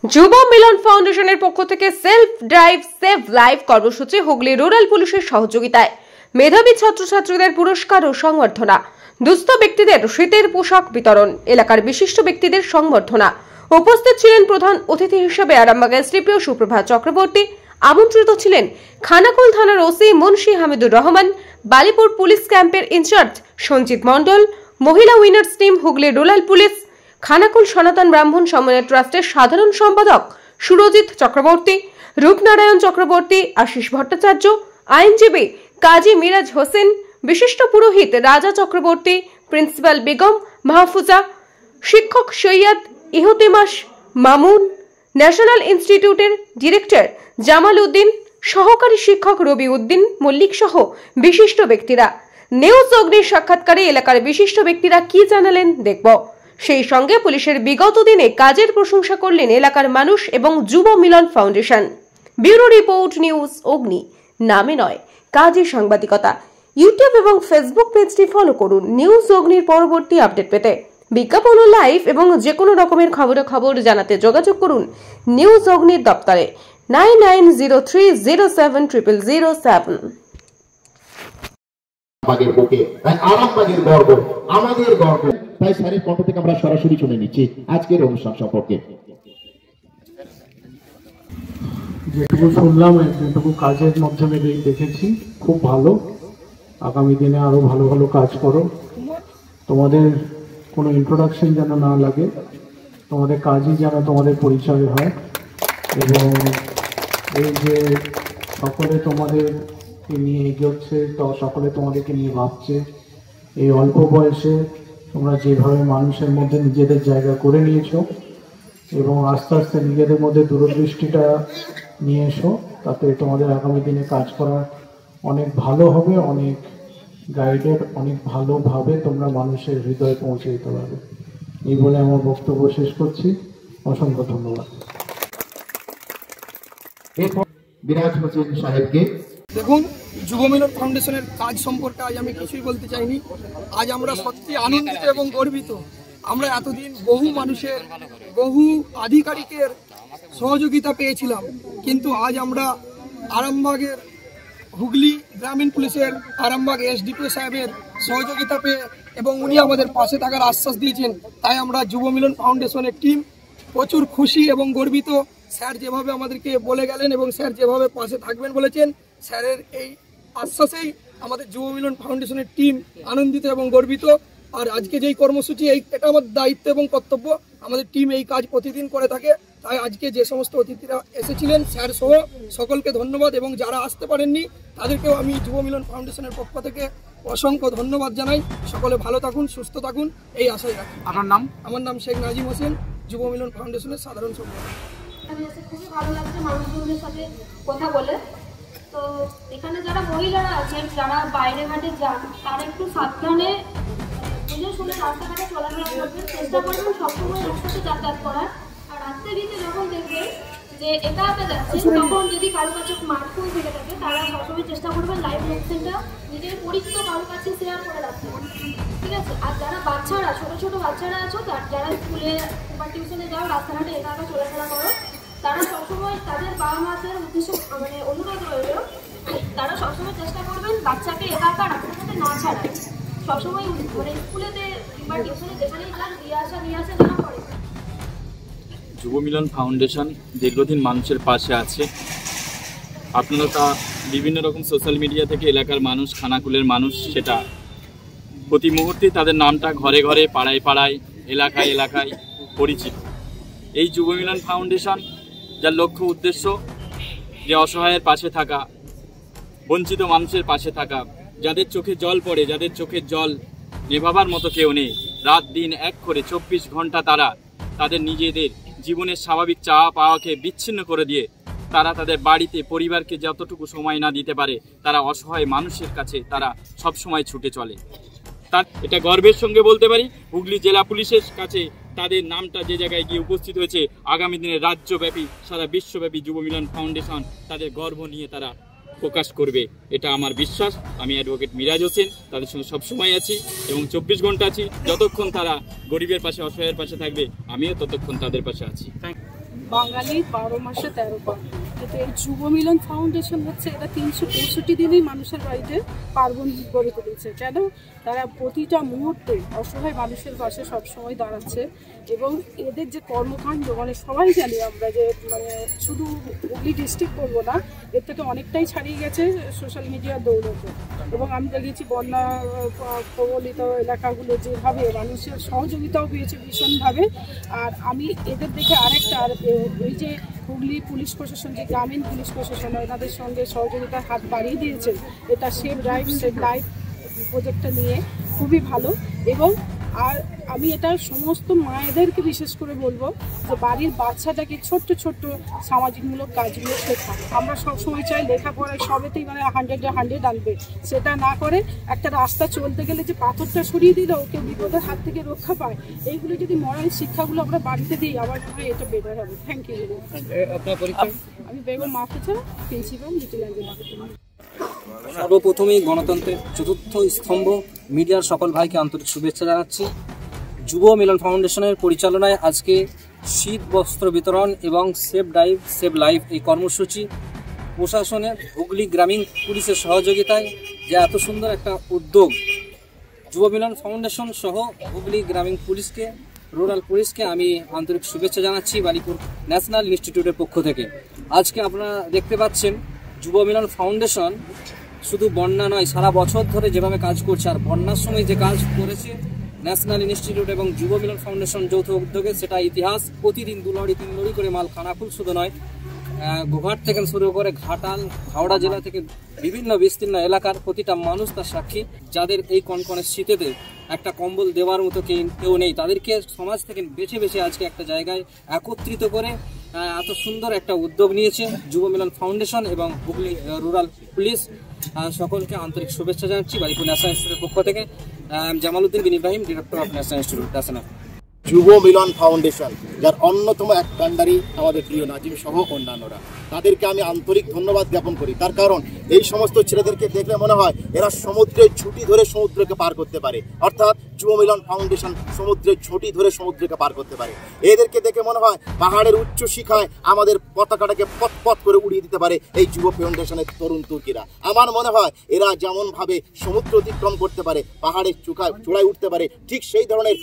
যুব মিলন ফাউন্ডেশনের পক্ষ থেকে সেলফ ড্রাইভ সেভ লাইফ কর্মসূচি হুগলি রুরাল পুলিশের সহযোগিতায় মেধাবী ছাত্রছাত্রীদের পুরস্কার ও সংবর্ধনা, দুস্থ ব্যক্তিদের শীতের পোশাক বিতরণ, এলাকার বিশিষ্ট ব্যক্তিদের সংবর্ধনা। উপস্থিত ছিলেন প্রধান অতিথি হিসেবে আরামবাগ এসডিপিও সুপ্রভা চক্রবর্তী। আমন্ত্রিত ছিলেন খানাকুল থানার ওসি মুন্সি হামিদুর রহমান, বালিপুর পুলিশ ক্যাম্পের ইনচার্জ সঞ্জিত মণ্ডল, মহিলা winners team Hooghly rural police, Khanakul সনাতন ব্রাহ্মণ সম্মেলন ট্রাস্টের সাধারণ সম্পাদক সুরজিৎ চক্রবর্তী, রূপনারায়ণ চক্রবর্তী, আশিস ভট্টাচার্য, আইনজীবী কাজী মিরাজ হোসেন, বিশিষ্ট পুরোহিত রাজা চক্রবর্তী, প্রিন্সিপাল বেগম মাহফুজা, শিক্ষক সৈয়দ ইহতেমাস মামুন, ন্যাশনাল ইনস্টিটিউটের ডিরেক্টর জামাল উদ্দিন, সহকারী শিক্ষক রবি উদ্দিন মল্লিক সহ বিশিষ্ট ব্যক্তিরা। নিউজ অগ্নির সাক্ষাৎকারে এলাকার বিশিষ্ট ব্যক্তিরা কি জানালেন দেখব। সেই সঙ্গে পুলিশের বিগত দিনে কাজের প্রশংসা করলেন এলাকার মানুষ এবং যুব Milan foundation. Bureau report, news অগ্নি। নামে নয়, কাজে সাংবাদিকতা। ইউটিউব এবং ফেসবুক পেজটি ফলো করুন নিউজ অগ্নির পরবর্তী আপডেট পেতে। বিজ্ঞাপন ও লাইভ এবং যে কোনো রকমের খবর জানাতে যোগাযোগ করুন নিউজ অগ্নির দপ্তরে 9903070007। আরামবাগের বুকে, আরামবাগের গর্ব, আমাদের গর্ব। তাই স্যারের কণ্ঠ থেকে আমরা সরাসরি শুনে নিচ্ছি আজকের অনুষ্ঠান সম্পর্কে। যেটুকু শুনলাম, যেটুকু কাজের মাধ্যমে দেখেছি, খুব ভালো। আগামী দিনে আরো ভালো ভালো কাজ করো। তোমাদের কোনো ইন্ট্রোডাকশন যেন না লাগে, তোমাদের কাজই যেন তোমাদের পরিচয় হয়। এবং এই যে সকলে তোমাদের নিয়ে এগোচ্ছে, তো সকলে তোমাদেরকে নিয়ে ভাবছে। এই অল্প বয়সে তোমরা যেভাবে মানুষের মধ্যে নিজেদের জায়গা করে নিয়েছো এবং আস্তে আস্তে নিজেদের মধ্যে দূরদৃষ্টিটা নিয়ে এসো, তাতে তোমাদের আগামী দিনে কাজ করা অনেক ভালো হবে, অনেক গাইডেড, অনেক ভালোভাবে তোমরা মানুষের হৃদয়ে পৌঁছে দিতে পারবে। এই বলে আমার বক্তব্য শেষ করছি। অসংখ্য ধন্যবাদ। বিরাজ হোসেন সাহেবকে দেখুন, যুব মিলন ফাউন্ডেশনের কাজ সম্পর্কে আজ আমি কিছুই বলতে চাইনি। আজ আমরা সত্যি আনন্দিত এবং গর্বিত। আমরা এতদিন বহু মানুষের, বহু আধিকারিকের সহযোগিতা পেয়েছিলাম, কিন্তু আজ আমরা আরামবাগের হুগলি গ্রামীণ পুলিশের আরামবাগ এসডিপিও সাহেবের সহযোগিতা পেয়ে এবং উনি আমাদের পাশে থাকার আশ্বাস দিয়েছেন। তাই আমরা যুব মিলন ফাউন্ডেশনের টিম প্রচুর খুশি এবং গর্বিত। স্যার যেভাবে আমাদেরকে বলে গেলেন এবং স্যার যেভাবে পাশে থাকবেন বলেছেন, স্যারের এই আশ্বাসেই আমাদের যুব মিলন ফাউন্ডেশনের টিম আনন্দিত এবং গর্বিত। আর আজকে যেই কর্মসূচি, এটা আমাদের দায়িত্ব এবং কর্তব্য। আমাদের টিম এই কাজ প্রতিদিন করে থাকে। তাই আজকে যে সমস্ত অতিথিরা এসেছিলেন, স্যার সহ সকলকে ধন্যবাদ, এবং যারা আসতে পারেননি তাদেরকেও আমি যুব মিলন ফাউন্ডেশনের পক্ষ থেকে অসংখ্য ধন্যবাদ জানাই। সকলে ভালো থাকুন, সুস্থ থাকুন, এই আশাই রাখি। আপনার নাম? আমার নাম শেখ নাজিম হোসেন, যুব মিলন ফাউন্ডেশনের সাধারণ সম্পাদক। খুবই ভালো লাগছে মানুষজনের সাথে কথা বলে। তো এখানে যারা মহিলারা আছেন, যারা বাইরে ঘাটে যান, তারা একটু সাবধানে বুঝে শুনে রাস্তাঘাটে চলাফেরা করবেন, চেষ্টা করবেন সবসময় রাস্তাতে যাতায়াত করার। আর রাস্তার দিকে যখন দেখবেন যে একা যাচ্ছেন, তখন যদি কারো কাছে স্মার্টফোন থেকে থাকে, তারা সবসময় চেষ্টা করবেন লাইভ লোকেশনটা নিজের পরিচিত কারো কাছে শেয়ার করে রাখতে, ঠিক আছে? আর যারা বাচ্চারা, ছোট বাচ্চারা আছো, যারা স্কুলে বা টিউশনে যাও, রাস্তাঘাটে একা চলাফেরা করো, তারা সবসময় তাদের বাবা মাদের উদ্দেশ্য অনুরোধ রইল, তারা সবসময় চেষ্টা করবেন বাচ্চাকে একা রাস্তাঘাটে না ছাড়ায়। সবসময় স্কুলেতে বা টিউশনে যেখানেই যান, দিয়ে আসা যেন করে। যুব মিলন ফাউন্ডেশন দীর্ঘদিন মানুষের পাশে আছে। আপনারা তা বিভিন্ন রকম সোশ্যাল মিডিয়া থেকে এলাকার মানুষ, খানাকুলের মানুষ, সেটা প্রতি মুহূর্তে তাদের নামটা ঘরে ঘরে, পাড়ায় পাড়ায়, এলাকায় এলাকায় পরিচিত। এই যুব মিলন ফাউন্ডেশন যার লক্ষ্য উদ্দেশ্য যে অসহায়ের পাশে থাকা, বঞ্চিত মানুষের পাশে থাকা, যাদের চোখে জল পড়ে, যাদের চোখের জল নেভাবার মতো কেউ নেই, রাত দিন এক করে 24 ঘন্টা তারা তাদের নিজেদের জীবনের স্বাভাবিক চাওয়া পাওয়াকে বিচ্ছিন্ন করে দিয়ে তারা তাদের বাড়িতে পরিবারকে যতটুকু সময় না দিতে পারে, তারা অসহায় মানুষের কাছে তারা সবসময় ছুটে চলে। তার এটা গর্বের সঙ্গে বলতে পারি, হুগলি জেলা পুলিশের কাছে তাদের নামটা যে জায়গায় গিয়ে উপস্থিত হয়েছে, আগামী দিনে রাজ্যব্যাপী, সারা বিশ্বব্যাপী যুব মিলন ফাউন্ডেশন তাদের গর্ব নিয়ে তারা প্রকাশ করবে, এটা আমার বিশ্বাস। আমি অ্যাডভোকেট মিরাজ হোসেন তাদের সঙ্গে সবসময় আছি এবং 24 ঘন্টা আছি। যতক্ষণ তারা গরিবের পাশে, অসহায়ের পাশে থাকবে, আমিও ততক্ষণ তাদের পাশে আছি। বাঙালি 12 মাসে 13 পার্বণ। কিন্তু এই যুব মিলন ফাউন্ডেশন হচ্ছে এটা 365 দিনই মানুষের বাড়িতে পার্বণ গড়ে তুলেছে। কেন? তারা প্রতিটা মুহূর্তে অসহায় মানুষের পাশে সবসময় দাঁড়াচ্ছে এবং এদের যে কর্মকাণ্ড মানে সবাই জানি আমরা যে মানে শুধু হুগলি ডিস্ট্রিক্ট করবো না, এর থেকে অনেকটাই ছাড়িয়ে গেছে সোশ্যাল মিডিয়ার দৌলতে। এবং আমি দেখেছি বন্যা প্রবলিত এলাকাগুলো যেভাবে মানুষের সহযোগিতাও পেয়েছে ভীষণভাবে। আর আমি এদের দেখে আরেকটা এই যে হুগলি পুলিশ প্রশাসন, যে গ্রামীণ পুলিশ প্রশাসন এনাদের সঙ্গে সহযোগিতার হাত বাড়িয়ে দিয়েছে, এটা সেভ ড্রাইভ সেভ লাইফ প্রজেক্টটা নিয়ে খুবই ভালো। এবং আর আমি এটা সমস্ত মায়েদেরকে বিশেষ করে বলবো যে বাড়ির বাচ্চাটাকে ছোট্ট ছোট্ট সামাজিকমূলক কাজগুলো শেখা। আমরা সবসময় চাই লেখাপড়ায় সবেতেই মানে 100 আনবে, সেটা না করে একটা রাস্তা চলতে গেলে যে পাথরটা সরিয়ে দিলে ওকে বিপদের হাত থেকে রক্ষা পায়, এইগুলো যদি মরাল শিক্ষাগুলো আমরা বাড়িতে দিই আমার মনে হয় এটা বেটার হবে। Thank you. আমি Begum Mahfuza, principal Little Angel marketing. সর্বপ্রথমেই গণতন্ত্রের চতুর্থ স্তম্ভ মিডিয়ার সকল ভাইকে আন্তরিক শুভেচ্ছা জানাচ্ছি। যুব মিলন ফাউন্ডেশনের পরিচালনায় আজকে শীত বস্ত্র বিতরণ এবং সেভ ড্রাইভ সেভ লাইফ এই কর্মসূচি প্রশাসনের হুগলি গ্রামীণ পুলিশের সহযোগিতায় যে এত সুন্দর একটা উদ্যোগ, যুব মিলন ফাউন্ডেশন সহ হুগলি গ্রামীণ পুলিশকে, রুরাল পুলিশকে আমি আন্তরিক শুভেচ্ছা জানাচ্ছি বালিপুর ন্যাশনাল ইনস্টিটিউটের পক্ষ থেকে। আজকে আপনারা দেখতে পাচ্ছেন যুব মিলন ফাউন্ডেশন শুধু বন্যা নয়, সারা বছর ধরে যেভাবে কাজ করছে আর বন্যার সময় যে কাজ করেছে ন্যাশনাল ইনস্টিটিউট এবং যুব মিলন ফাউন্ডেশন যৌথ উদ্যোগে, সেটা ইতিহাস। প্রতিদিন 2 লরি 3 লরি করে মাল খানাকুল শুধু নয়, গোঘাট থেকে শুরু করে ঘাটাল, হাওড়া জেলা থেকে বিভিন্ন বিস্তীর্ণ এলাকার প্রতিটা মানুষ তার সাক্ষী, যাদের এই কনকনে শীতেতে একটা কম্বল দেওয়ার মতো কেউ নেই, তাদেরকে সমাজ থেকে বেছে বেছে আজকে একটা জায়গায় একত্রিত করে এত সুন্দর একটা উদ্যোগ নিয়েছে যুব মিলন ফাউন্ডেশন এবং হুগলি রুরাল পুলিশ। সকলকে আন্তরিক শুভেচ্ছা জানাচ্ছি বালিপুর ন্যাশনাল ইনস্টিটিউটের পক্ষ থেকে। Jamaluddin bin Ibrahim, director of national institute, Dasna. Yuva Milan foundation, যার অন্যতম এক কাণ্ডারি আমাদের প্রিয় নাজিম সহ অন্যান্যরা, তাদেরকে আমি আন্তরিক ধন্যবাদ জ্ঞাপন করি। তার কারণ এই সমস্ত ছেলেদেরকে দেখলে মনে হয় এরা সমুদ্রের ছুটি ধরে সমুদ্রকে পার করতে পারে, অর্থাৎ যুব মিলন ফাউন্ডেশন সমুদ্রের ছুটি ধরে সমুদ্রকে পার করতে পারে। এদেরকে দেখে মনে হয় পাহাড়ের উচ্চ শিখায় আমাদের পতাকাটাকে পথ করে উড়িয়ে দিতে পারে এই যুব ফাউন্ডেশনের তরুণ তুর্কিরা। আমার মনে হয় এরা যেমনভাবে সমুদ্র অতিক্রম করতে পারে, পাহাড়ের চূড়ায় উঠতে পারে, ঠিক সেই ধরনের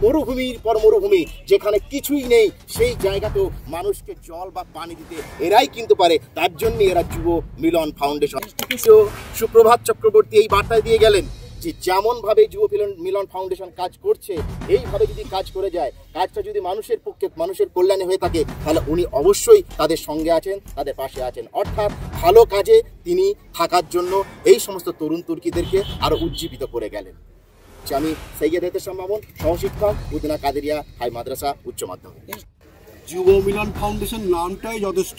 মরুভূমির পর মরুভূমি যেখানে কিছুই নেই সেই জায়গাতেও মানুষকে জল বা পানি দিতে এরাই কিন্তু পারে। তার জন্য এরা যুব মিলন ফাউন্ডেশন। সুপ্রভাত চক্রবর্তী এই বার্তায় দিয়ে গেলেন যে যেমনভাবে যুব মিলন ফাউন্ডেশন কাজ করছে, এইভাবে যদি কাজ করে যায়, কাজটা যদি মানুষের পক্ষে মানুষের কল্যাণে হয়ে থাকে, তাহলে উনি অবশ্যই তাদের সঙ্গে আছেন, তাদের পাশে আছেন। অর্থাৎ ভালো কাজে তিনি থাকার জন্য এই সমস্ত তরুণ তুর্কিদেরকে আরো উজ্জীবিত করে গেলেন। আমি সৈয়দ এহতেশাম মামুন, সহশিক্ষক, উদ্দিনা কাদেরিয়া হাই মাদ্রাসা উচ্চ মাধ্যমিক। যুব মিলন ফাউন্ডেশন নামটাই যথেষ্ট।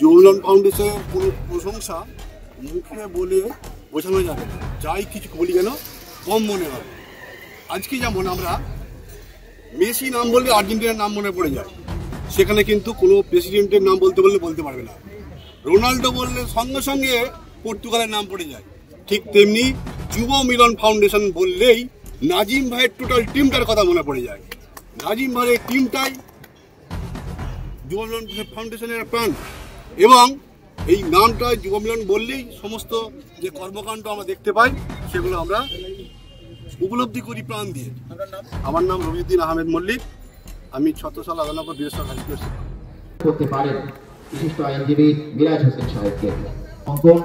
যুব মিলন ফাউন্ডেশনের কোনো প্রশংসা মুখে বলে বোঝানো যাবে না, যাই কিছু বলি কেন কম মনে হবে। আজকে যেমন আমরা মেসি নাম বললে আর্জেন্টিনার নাম মনে পড়ে যায়, সেখানে কিন্তু কোনো প্রেসিডেন্টের নাম বলতে বললে বলতে পারবে না। রোনাল্ডো বললে সঙ্গে সঙ্গে পর্তুগালের নাম পড়ে যায়। ঠিক তেমনি যুব মিলন ফাউন্ডেশন বললেই নাজিম ভাইয়ের টোটাল টিমটার কথা মনে পড়ে যায়। নাজিম ভাইয়ের টিমটাই যুব মিলন ফাউন্ডেশনের প্রাণ, এবং এই নামটা যুব মিলন বললেই সমস্ত যে কর্মকাণ্ড আমরা দেখতে পাই সেগুলো আমরা উপলব্ধি করি প্রাণ দিয়ে। আমার নাম রবিউদ্দিন আহমেদ মল্লিক, আমি ছত্রসাল আদানগর বীরেশ্বর হাই স্কুলের শিক্ষক। করতে পারেন বিশিষ্ট আইনজীবী মিরাজ হোসেন সাহেবকে। Ankan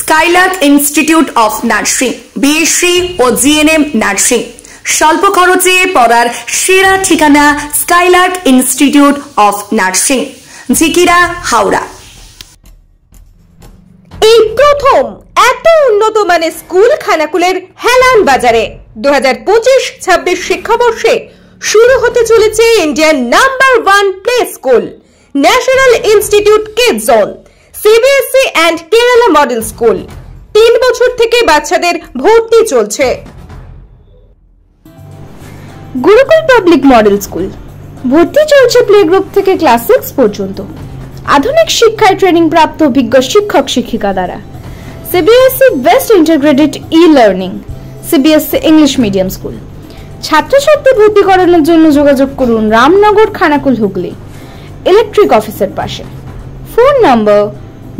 Skylark Institute of Nursing, BSc ও জিএনএম নার্সিং। স্বল্প খরচে পড়ার সেরা ঠিকানা Skylark Institute of Nursing, Jhikira, Howrah. এই প্রথম এত উন্নত মানের স্কুল খানাকুলের হেলান বাজারে 2025-26 শিক্ষাবর্ষে শুরু হতে চলেছে Indian number 1 play school, National Institute Kids Zone, CBSE and Kerala model school. 3 বছর থেকে বাচ্চাদের ভর্তি চলছে। গুরুকুল পাবলিক মডেল স্কুল, ভর্তি চলছে প্লে গ্রুপ থেকে ক্লাস 6 পর্যন্ত। আধুনিক শিক্ষায় ট্রেনিং প্রাপ্ত অভিজ্ঞ শিক্ষক শিক্ষিকা দ্বারা। CBSE best integrated e-learning, CBSE English medium school. ছাত্রছাত্রী ভর্তি করানোর জন্য যোগাযোগ করুন রামনগর, খানাকুল, হুগলি, ইলেকট্রিক অফিসের পাশে। ফোন নম্বর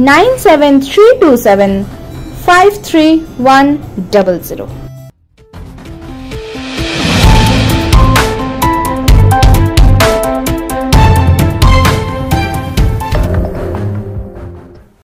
9732753100।